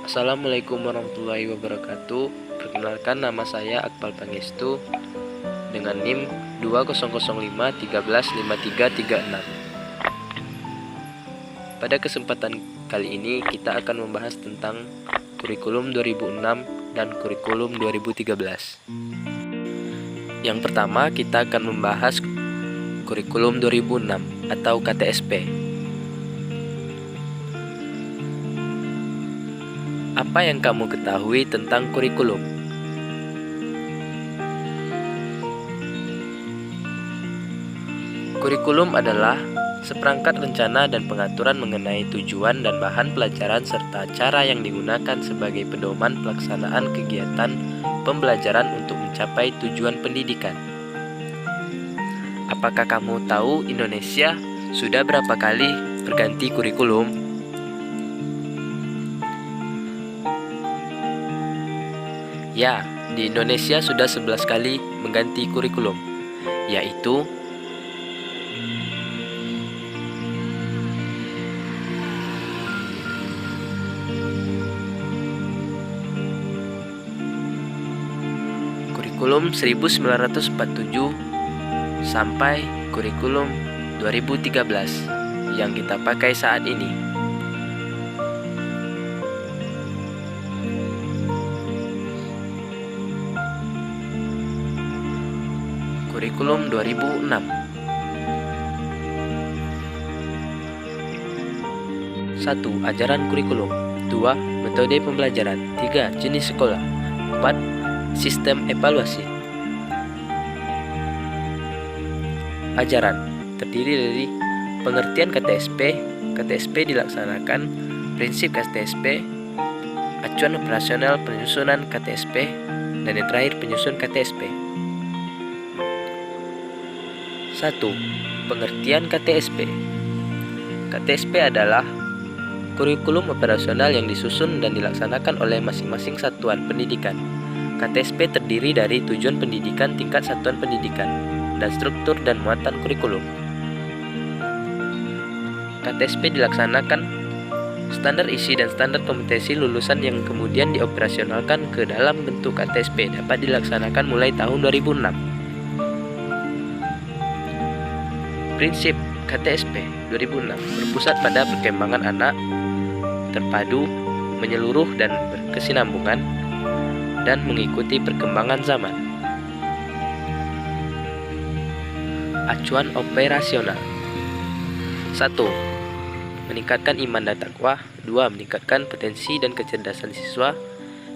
Assalamualaikum warahmatullahi wabarakatuh. Perkenalkan, nama saya Akmal Pangestu dengan NIM 2005135336. Pada kesempatan kali ini kita akan membahas tentang kurikulum 2006 dan kurikulum 2013. Yang pertama, kita akan membahas kurikulum 2006 atau KTSP. Apa yang kamu ketahui tentang kurikulum? Kurikulum adalah seperangkat rencana dan pengaturan mengenai tujuan dan bahan pelajaran serta cara yang digunakan sebagai pedoman pelaksanaan kegiatan pembelajaran untuk mencapai tujuan pendidikan. Apakah kamu tahu Indonesia sudah berapa kali berganti kurikulum? Ya, di Indonesia sudah 11 kali mengganti kurikulum, yaitu kurikulum 1947 sampai kurikulum 2013 yang kita pakai saat ini. Kurikulum 2006. 1. Ajaran kurikulum. 2. Metode pembelajaran. 3. Jenis sekolah. 4. Sistem evaluasi. Ajaran terdiri dari pengertian KTSP. KTSP dilaksanakan, prinsip KTSP, acuan operasional penyusunan KTSP, dan yang terakhir penyusun KTSP. 1. Pengertian KTSP. KTSP adalah kurikulum operasional yang disusun dan dilaksanakan oleh masing-masing satuan pendidikan. KTSP terdiri dari tujuan pendidikan tingkat satuan pendidikan dan struktur dan muatan kurikulum. KTSP dilaksanakan standar isi dan standar kompetensi lulusan yang kemudian dioperasionalkan ke dalam bentuk KTSP dapat dilaksanakan mulai tahun 2006. Prinsip KTSP 2006 berpusat pada perkembangan anak, terpadu, menyeluruh dan berkesinambungan, dan mengikuti perkembangan zaman. Acuan operasional. 1. Meningkatkan iman dan takwa. 2. Meningkatkan potensi dan kecerdasan siswa,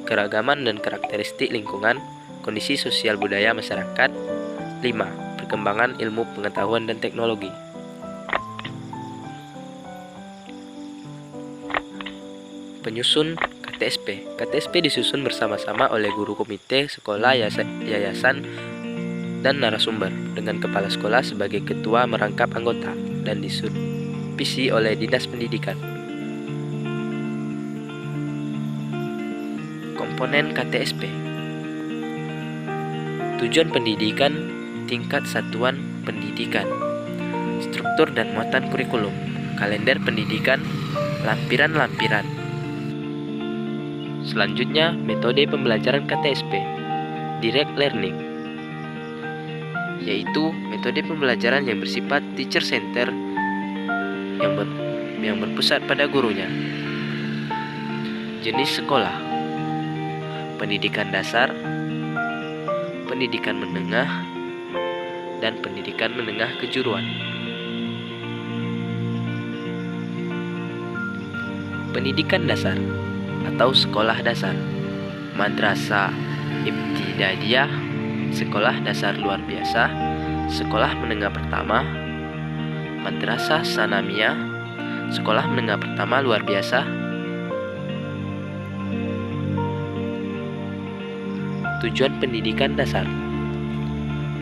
keragaman dan karakteristik lingkungan, kondisi sosial budaya masyarakat. 5. Perkembangan ilmu pengetahuan dan teknologi. Penyusun KTSP. KTSP disusun bersama-sama oleh guru komite sekolah, yayasan, dan narasumber dengan kepala sekolah sebagai ketua merangkap anggota dan disupervisi oleh Dinas Pendidikan. Komponen KTSP. Tujuan pendidikan tingkat satuan pendidikan, struktur dan muatan kurikulum, kalender pendidikan, lampiran-lampiran. Selanjutnya, metode pembelajaran KTSP, direct learning, yaitu metode pembelajaran yang bersifat teacher center yang berpusat pada gurunya. Jenis sekolah, pendidikan dasar, pendidikan menengah, dan pendidikan menengah kejuruan. Pendidikan dasar atau sekolah dasar, madrasah ibtidaiyah, sekolah dasar luar biasa, sekolah menengah pertama, madrasah sanawiyah, sekolah menengah pertama luar biasa. Tujuan pendidikan dasar: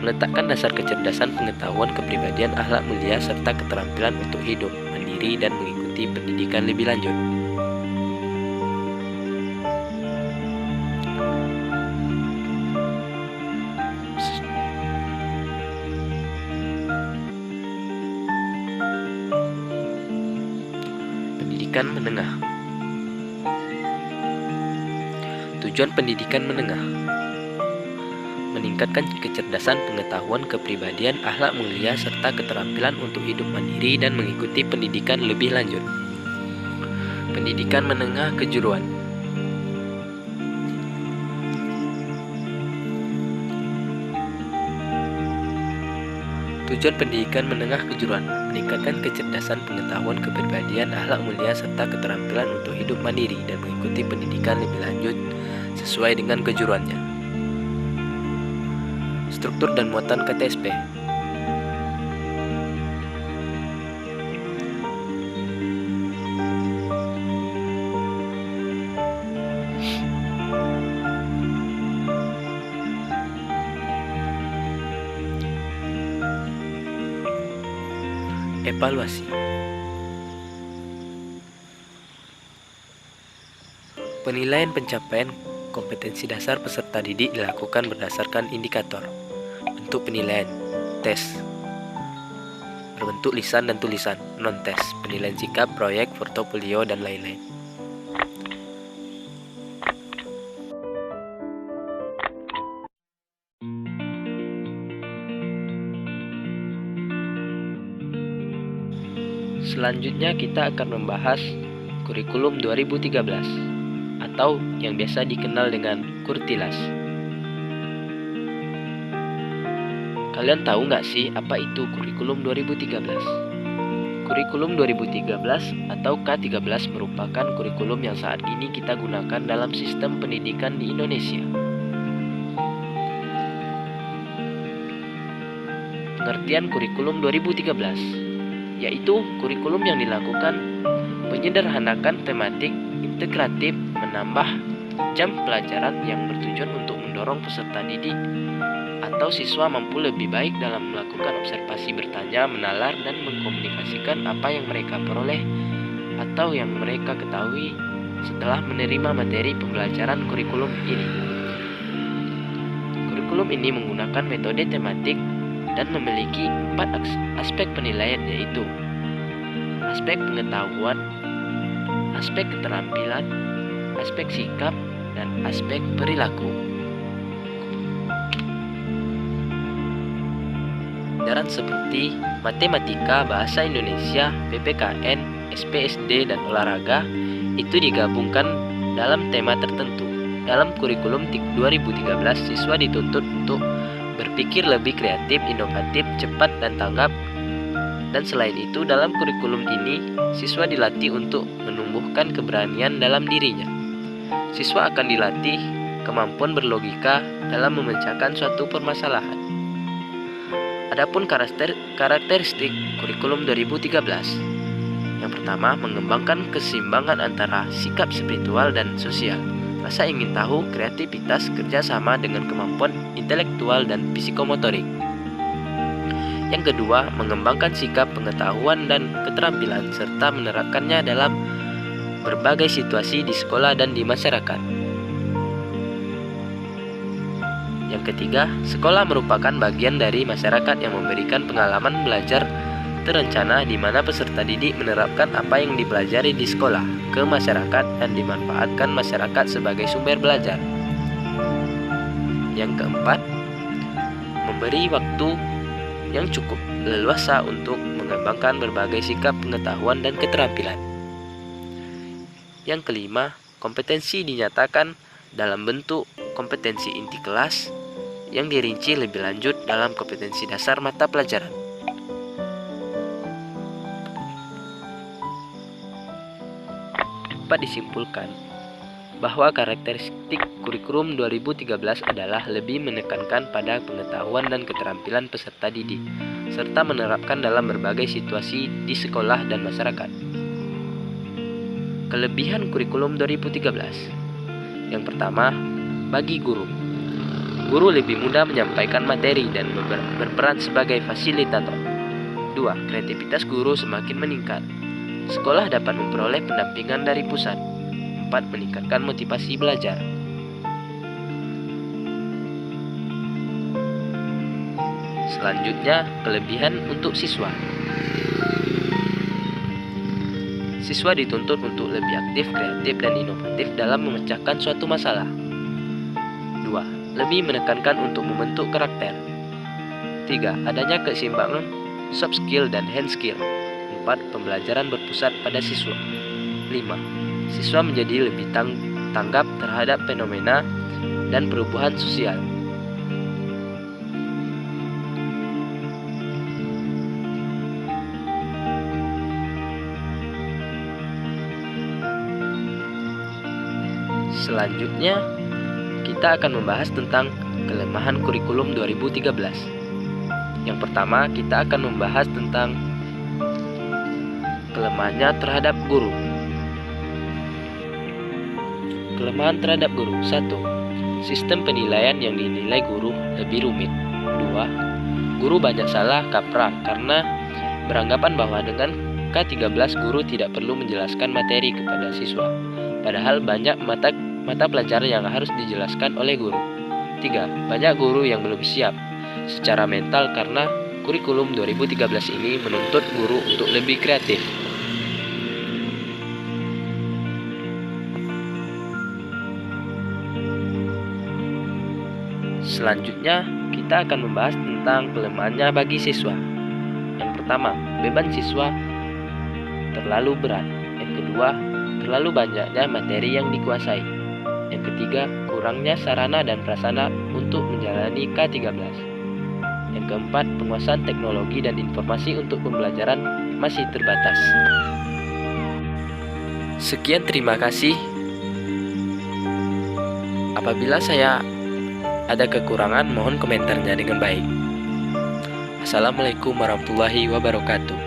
meletakkan dasar kecerdasan, pengetahuan, kepribadian, akhlak mulia, serta keterampilan untuk hidup mandiri dan mengikuti pendidikan lebih lanjut. Pendidikan menengah. Tujuan pendidikan menengah: meningkatkan kecerdasan, pengetahuan, kepribadian, akhlak mulia, serta keterampilan untuk hidup mandiri dan mengikuti pendidikan lebih lanjut. Pendidikan menengah kejuruan. Tujuan pendidikan menengah kejuruan: meningkatkan kecerdasan, pengetahuan, kepribadian, akhlak mulia, serta keterampilan untuk hidup mandiri dan mengikuti pendidikan lebih lanjut sesuai dengan kejuruannya. Struktur dan muatan KTSP. Evaluasi. Penilaian pencapaian kompetensi dasar peserta didik dilakukan berdasarkan indikator. Bentuk penilaian: tes berbentuk lisan dan tulisan, non-tes, penilaian sikap, proyek, portofolio, dan lain-lain. Selanjutnya kita akan membahas kurikulum 2013 atau yang biasa dikenal dengan Kurtilas. Kalian tahu nggak sih apa itu kurikulum 2013? Kurikulum 2013 atau K13 merupakan kurikulum yang saat ini kita gunakan dalam sistem pendidikan di Indonesia. Pengertian kurikulum 2013 yaitu kurikulum yang dilakukan menyederhanakan tematik, integratif, menambah jam pelajaran yang bertujuan untuk mendorong peserta didik atau siswa mampu lebih baik dalam melakukan observasi, bertanya, menalar, dan mengkomunikasikan apa yang mereka peroleh atau yang mereka ketahui setelah menerima materi pembelajaran kurikulum ini. Kurikulum ini menggunakan metode tematik dan memiliki 4 aspek penilaian, yaitu aspek pengetahuan, aspek keterampilan, aspek sikap, dan aspek perilaku. Pelajaran seperti matematika, bahasa Indonesia, PPKN, SPSD, dan olahraga itu digabungkan dalam tema tertentu. Dalam kurikulum 2013, siswa dituntut untuk berpikir lebih kreatif, inovatif, cepat, dan tanggap. Dan selain itu, dalam kurikulum ini, siswa dilatih untuk menumbuhkan keberanian dalam dirinya. Siswa akan dilatih kemampuan berlogika dalam memecahkan suatu permasalahan. Adapun karakteristik kurikulum 2013. Yang pertama, mengembangkan keseimbangan antara sikap spiritual dan sosial, rasa ingin tahu, kreativitas, kerjasama dengan kemampuan intelektual dan psikomotorik. Yang kedua, mengembangkan sikap, pengetahuan, dan keterampilan serta menerapkannya dalam berbagai situasi di sekolah dan di masyarakat. Yang ketiga, sekolah merupakan bagian dari masyarakat yang memberikan pengalaman belajar terencana di mana peserta didik menerapkan apa yang dipelajari di sekolah ke masyarakat dan dimanfaatkan masyarakat sebagai sumber belajar. Yang keempat, memberi waktu yang cukup leluasa untuk mengembangkan berbagai sikap, pengetahuan, dan keterampilan. Yang kelima, kompetensi dinyatakan dalam bentuk kompetensi inti kelas yang dirinci lebih lanjut dalam kompetensi dasar mata pelajaran. Dapat disimpulkan bahwa karakteristik kurikulum 2013 adalah lebih menekankan pada pengetahuan dan keterampilan peserta didik, serta menerapkan dalam berbagai situasi di sekolah dan masyarakat. Kelebihan kurikulum 2013. Yang pertama, bagi guru. Guru lebih mudah menyampaikan materi dan berperan sebagai fasilitator. 2. Kreativitas guru semakin meningkat. Sekolah dapat memperoleh pendampingan dari pusat. 4. Meningkatkan motivasi belajar. Selanjutnya, kelebihan untuk siswa. Siswa dituntut untuk lebih aktif, kreatif, dan inovatif dalam memecahkan suatu masalah. lebih menekankan untuk membentuk karakter. 3. Adanya keseimbangan soft skill dan hand skill. 4. Pembelajaran berpusat pada siswa. 5. Siswa menjadi lebih tanggap terhadap fenomena dan perubahan sosial. Selanjutnya, kita akan membahas tentang kelemahan kurikulum 2013. Yang pertama, kita akan membahas tentang kelemahannya terhadap guru. Kelemahan terhadap guru. 1. Sistem penilaian yang dinilai guru lebih rumit. 2. Guru banyak salah kaprah karena beranggapan bahwa dengan K13 guru tidak perlu menjelaskan materi kepada siswa, padahal banyak mata pelajaran yang harus dijelaskan oleh guru. 3. Banyak guru yang belum siap secara mental karena kurikulum 2013 ini menuntut guru untuk lebih kreatif. Selanjutnya, kita akan membahas tentang kelemahannya bagi siswa. Yang pertama, beban siswa terlalu berat. Yang kedua, terlalu banyaknya materi yang dikuasai. Yang ketiga, kurangnya sarana dan prasarana untuk menjalani K13. Yang keempat, penguasaan teknologi dan informasi untuk pembelajaran masih terbatas. Sekian, terima kasih. Apabila saya ada kekurangan, mohon komentarnya dengan baik. Assalamualaikum warahmatullahi wabarakatuh.